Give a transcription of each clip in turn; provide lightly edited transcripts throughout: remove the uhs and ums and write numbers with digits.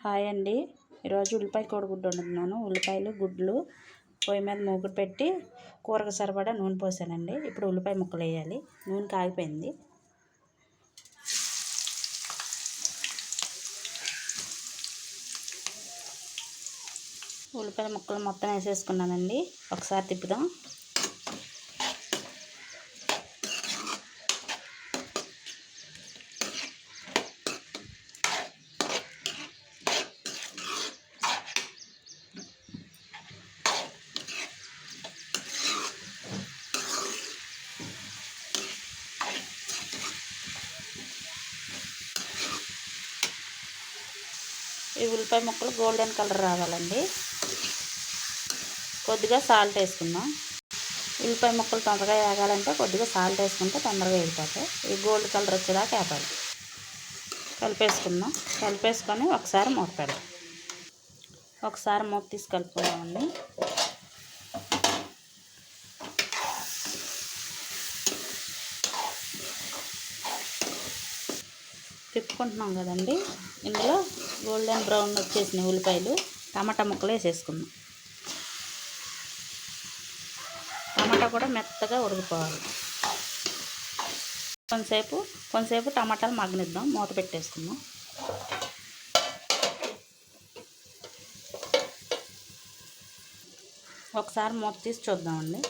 Hi అండి. ఈరోజు ఉల్లిపాయ కోడిగుడ్డు వండుతున్నాను. ఉల్లిపాయలు గుడ్లు పొయ్యి మీద మూకుడు పెట్టి కూరకు సరిపడా నూనె పోసానండి. ఇప్పుడు ఉల్లిపాయ ముక్కలు వేయాలి. నూనె కాగిపోయింది. ఉల్లిపాయ ముక్కలు మొత్తం వేసేసుకున్నానండి. ఒకసారి తిప్పుదాం. ఈ ఉల్లిపాయ ముక్కలు గోల్డెన్ కలర్ రావాలండి. కొద్దిగా సాల్ట్ వేసుకుందాం. ఉల్లిపాయ ముక్కలు తొందరగా వేగాలంటే కొద్దిగా సాల్ట్ వేసుకుంటే తొందరగా వేగిపోతాయి. ఈ గోల్డ్ కలర్ వచ్చేదాకా వేపాలి. కలిపేసుకుందాం. కలిపేసుకొని ఒకసారి మూత పెడదాం. ఒకసారి మూత తీసి కలుపుకుందామండి. తిప్పుకుంటున్నాం కదండి. ఇందులో గోల్డెన్ బ్రౌన్ వచ్చేసిన ఉల్లిపాయలు టమాటా ముక్కలు వేసేసుకుందాం. టమాటా కూడా మెత్తగా ఉడికిపోవాలి. కొంతసేపు టమాటాలు మగ్గనిద్దాం. మూత పెట్టేసుకుందాం. ఒకసారి మూత తీసి చూద్దామండి.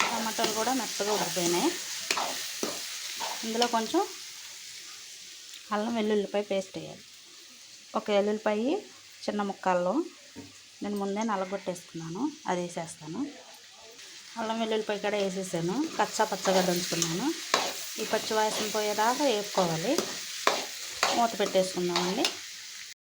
టమాటాలు కూడా మెత్తగా ఉడికిపోయినాయి. ఇందులో కొంచెం అల్లం వెల్లుల్లిపాయ పేస్ట్ వేయాలి. ఒక వెల్లుల్లిపాయ చిన్న ముక్కల్లో నేను ముందే నలగొట్టేసుకున్నాను, అది వేసేస్తాను. అల్లం వెల్లుల్లిపాయ కూడా వేసేసాను. పచ్చగా దంచుకున్నాను. ఈ పచ్చి వాసన పోయేదాకా వేపుకోవాలి. మూత పెట్టేసుకుందామండి.